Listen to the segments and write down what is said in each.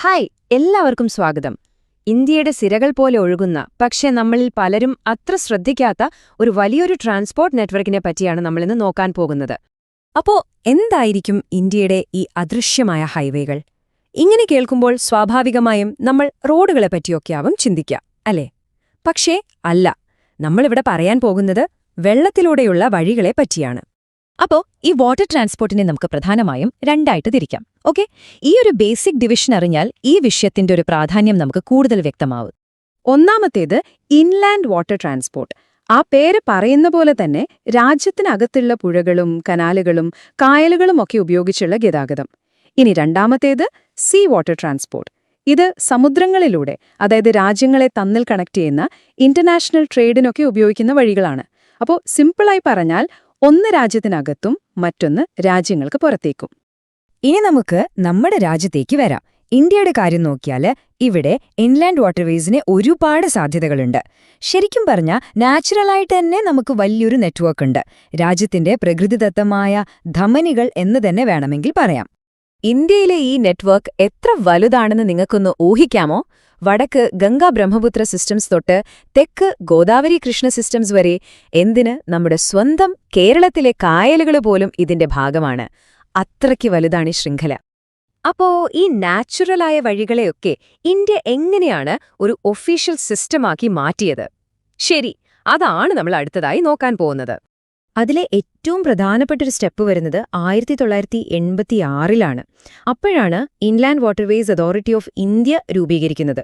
Hi, എല്ലാവർക്കും സ്വാഗതം. ഇന്ത്യയുടെ സിരകൾ പോലെ ഒഴുകുന്ന, പക്ഷേ നമ്മളിൽ പലരും അത്ര ശ്രദ്ധിക്കാത്ത ഒരു വലിയൊരു ട്രാൻസ്പോർട്ട് നെറ്റ്വർക്കിനെ പറ്റിയാണ് നമ്മളിന്ന് നോക്കാൻ പോകുന്നത്. അപ്പോ എന്തായിരിക്കും ഇന്ത്യയുടെ ഈ അദൃശ്യമായ ഹൈവേകൾ? ഇങ്ങനെ കേൾക്കുമ്പോൾ സ്വാഭാവികമായും നമ്മൾ റോഡുകളെപ്പറ്റിയൊക്കെയാവും ചിന്തിക്കുക, അല്ലേ? പക്ഷേ അല്ല, നമ്മളിവിടെ പറയാൻ പോകുന്നത് വെള്ളത്തിലൂടെയുള്ള വഴികളെ പറ്റിയാണ്. അപ്പോ ഈ വാട്ടർ ട്രാൻസ്പോർട്ടിനെ നമുക്ക് പ്രധാനമായും രണ്ടായിട്ട് തിരിക്കാം. ഓക്കെ, ഈ ഒരു ബേസിക് ഡിവിഷൻ അറിഞ്ഞാൽ ഈ വിഷയത്തിന്റെ ഒരു പ്രാധാന്യം നമുക്ക് കൂടുതൽ വ്യക്തമാവും. ഒന്നാമത്തേത് ഇൻലാൻഡ് വാട്ടർ ട്രാൻസ്പോർട്ട്. ആ പേര് പറയുന്ന പോലെ തന്നെ രാജ്യത്തിനകത്തുള്ള പുഴകളും കനാലുകളും കായലുകളും ഒക്കെ ഉപയോഗിച്ചുള്ള ഗതാഗതം. ഇനി രണ്ടാമത്തേത് സീ വാട്ടർ ട്രാൻസ്പോർട്ട്. ഇത് സമുദ്രങ്ങളിലൂടെ, അതായത് രാജ്യങ്ങളെ തമ്മിൽ കണക്ട് ചെയ്യുന്ന ഇന്റർനാഷണൽ ട്രേഡിനൊക്കെ ഉപയോഗിക്കുന്ന വഴികളാണ്. അപ്പോൾ സിമ്പിളായി പറഞ്ഞാൽ ഒന്ന് രാജ്യത്തിനകത്തും മറ്റൊന്ന് രാജ്യങ്ങൾക്ക് പുറത്തേക്കും. ഇനി നമുക്ക് നമ്മുടെ രാജ്യത്തേക്ക് വരാം. ഇന്ത്യയുടെ കാര്യം നോക്കിയാല് ഇവിടെ ഇൻലാൻഡ് വാട്ടർവേസിന് ഒരുപാട് സാധ്യതകളുണ്ട്. ശരിക്കും പറഞ്ഞാൽ നാച്ചുറലായിട്ട് തന്നെ നമുക്ക് വലിയൊരു നെറ്റ്വർക്ക് ഉണ്ട്. രാജ്യത്തിന്റെ പ്രകൃതിദത്തമായ ധമനികൾ എന്ന് തന്നെ വേണമെങ്കിൽ പറയാം. ഇന്ത്യയിലെ ഈ നെറ്റ്വർക്ക് എത്ര വലുതാണെന്ന് നിങ്ങൾക്കൊന്ന് ഊഹിക്കാമോ? വടക്ക് ഗംഗാ ബ്രഹ്മപുത്ര സിസ്റ്റംസ് തൊട്ട് തെക്ക് ഗോദാവരി കൃഷ്ണ സിസ്റ്റംസ് വരെ, എന്തിന് നമ്മുടെ സ്വന്തം കേരളത്തിലെ കായലുകൾ പോലും ഇതിന്റെ ഭാഗമാണ്. അത്രയ്ക്ക് വലുതാണ് ഈ ശൃംഖല. അപ്പോ ഈ നാച്ചുറലായ വഴികളെയൊക്കെ ഇന്ത്യ എങ്ങനെയാണ് ഒരു ഒഫീഷ്യൽ സിസ്റ്റമാക്കി മാറ്റിയത്? ശരി, അതാണ് നമ്മൾ അടുത്തതായി നോക്കാൻ പോകുന്നത്. അതിലെ ഏറ്റവും പ്രധാനപ്പെട്ടൊരു സ്റ്റെപ്പ് വരുന്നത് 1986-ലാണ്. അപ്പോഴാണ് inland waterways authority of India രൂപീകരിക്കുന്നത്.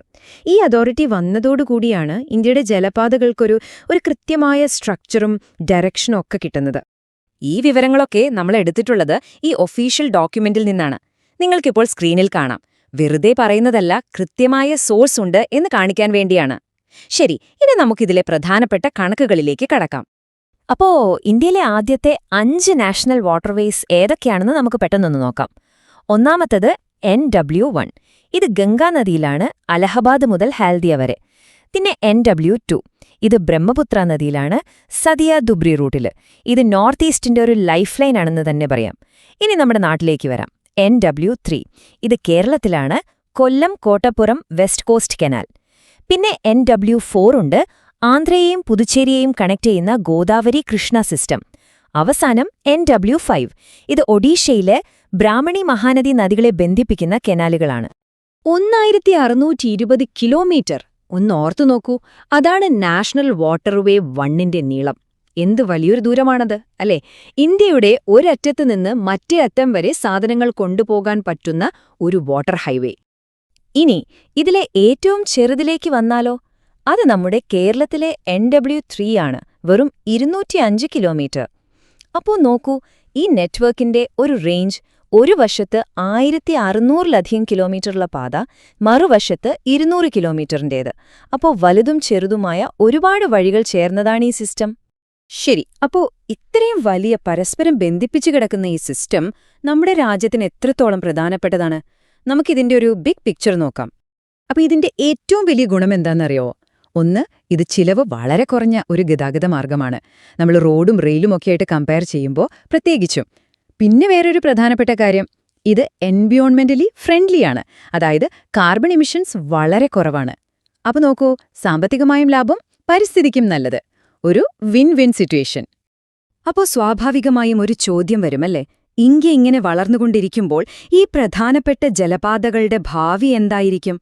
ഈ അതോറിറ്റി വന്നതോടുകൂടിയാണ് ഇന്ത്യയുടെ ജലപാതകൾക്കൊരു കൃത്യമായ സ്ട്രക്ചറും ഡയറക്ഷനും ഒക്കെ കിട്ടുന്നത്. ഈ വിവരങ്ങളൊക്കെ നമ്മൾ എടുത്തിട്ടുള്ളത് ഈ ഒഫീഷ്യൽ ഡോക്യുമെന്റിൽ നിന്നാണ്. നിങ്ങൾക്കിപ്പോൾ സ്ക്രീനിൽ കാണാം. വെറുതെ പറയുന്നതല്ല, കൃത്യമായ സോഴ്സ് ഉണ്ട് എന്ന് കാണിക്കാൻ വേണ്ടിയാണ്. ശരി, ഇനി നമുക്കിതിലെ പ്രധാനപ്പെട്ട കണക്കുകളിലേക്ക് കടക്കാം. അപ്പോ ഇന്ത്യയിലെ ആദ്യത്തെ 5 നാഷണൽ വാട്ടർവേസ് ഏതൊക്കെയാണെന്ന് നമുക്ക് പെട്ടെന്നൊന്ന് നോക്കാം. ഒന്നാമത്തത് NW1. ഇത് ഗംഗാനദിയിലാണ്, അലഹബാദ് മുതൽ ഹാൽദിയ വരെ. പിന്നെ NW2. ഇത് ബ്രഹ്മപുത്ര നദിയിലാണ്, സദിയ ദുബ്രി റൂട്ടില്. ഇത് നോർത്ത് ഈസ്റ്റിന്റെ ഒരു ലൈഫ് ലൈൻ ആണെന്ന് തന്നെ പറയാം. ഇനി നമ്മുടെ നാട്ടിലേക്ക് വരാം. NW3. ഇത് കേരളത്തിലാണ്, കൊല്ലം കോട്ടപ്പുറം വെസ്റ്റ് കോസ്റ്റ് കനാൽ. പിന്നെ NW4 ഉണ്ട്, ആന്ധ്രയെയും പുതുച്ചേരിയെയും കണക്ട് ചെയ്യുന്ന ഗോദാവരി കൃഷ്ണ സിസ്റ്റം. അവസാനം NW5. ഇത് ഒഡീഷയിലെ ബ്രാഹ്മണി മഹാനദി നദികളെ ബന്ധിപ്പിക്കുന്ന കനാലുകളാണ്. 1620 കിലോമീറ്റർ. ഒന്ന് ഓർത്തു നോക്കൂ, അതാണ് നാഷണൽ വാട്ടർവേ 1ന്റെ നീളം. എന്ത് വലിയൊരു ദൂരമാണത്, അല്ലേ? ഇന്ത്യയുടെ ഒരറ്റത്ത് നിന്ന് മറ്റേ അറ്റം വരെ സാധനങ്ങൾ കൊണ്ടുപോകാൻ പറ്റുന്ന ഒരു വാട്ടർ ഹൈവേ. ഇനി ഇതിലെ ഏറ്റവും ചെറുതിലേക്ക് വന്നാലോ? അത് നമ്മുടെ കേരളത്തിലെ NW3 ആണ്, വെറും 205 കിലോമീറ്റർ. അപ്പോ നോക്കൂ, ഈ നെറ്റ്വർക്കിന്റെ ഒരു റേഞ്ച്. ഒരു വശത്ത് 1600-ലധികം കിലോമീറ്ററുള്ള പാത, മറുവശത്ത് 200 കിലോമീറ്ററിന്റേത്. അപ്പോൾ വലുതും ചെറുതുമായ ഒരുപാട് വഴികൾ ചേർന്നതാണ് ഈ സിസ്റ്റം. ശരി, അപ്പോ ഇത്രയും വലിയ പരസ്പരം ബന്ധിപ്പിച്ചു കിടക്കുന്ന ഈ സിസ്റ്റം നമ്മുടെ രാജ്യത്തിന് എത്രത്തോളം പ്രധാനപ്പെട്ടതാണ്? നമുക്കിതിന്റെ ഒരു ബിഗ് പിക്ചർ നോക്കാം. അപ്പൊ ഇതിന്റെ ഏറ്റവും വലിയ ഗുണമെന്താണെന്നറിയോ? ഒന്ന്, ഇത് ചിലവ് വളരെ കുറഞ്ഞ ഒരു ഗതാഗത മാർഗമാണ്, നമ്മൾ റോഡും റെയിലും ഒക്കെയായിട്ട് കമ്പയർ ചെയ്യുമ്പോൾ പ്രത്യേകിച്ചും. പിന്നെ വേറൊരു പ്രധാനപ്പെട്ട കാര്യം, ഇത് എൻവയോൺമെന്റലി ഫ്രണ്ട്ലിയാണ്, അതായത് കാർബൺ എമിഷൻസ് വളരെ കുറവാണ്. അപ്പൊ നോക്കൂ, സാമ്പത്തികമായും ലാഭം, പരിസ്ഥിതിക്കും നല്ലത്. ഒരു വിൻ വിൻ സിറ്റുവേഷൻ. അപ്പോൾ സ്വാഭാവികമായും ഒരു ചോദ്യം വരുമല്ലേ, ഇന്ത്യ ഇങ്ങനെ വളർന്നുകൊണ്ടിരിക്കുമ്പോൾ ഈ പ്രധാനപ്പെട്ട ജലപാതകളുടെ ഭാവി എന്തായിരിക്കും?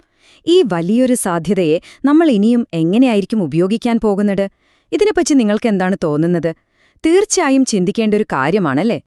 ഈ വലിയൊരു സാധ്യതയെ നമ്മൾ ഇനിയും എങ്ങനെയായിരിക്കും ഉപയോഗിക്കാൻ പോകുന്നത്? ഇതിനെപ്പറ്റി നിങ്ങൾക്ക് എന്താണ് തോന്നുന്നത്? തീർച്ചയായും ചിന്തിക്കേണ്ട ഒരു കാര്യമാണല്ലേ?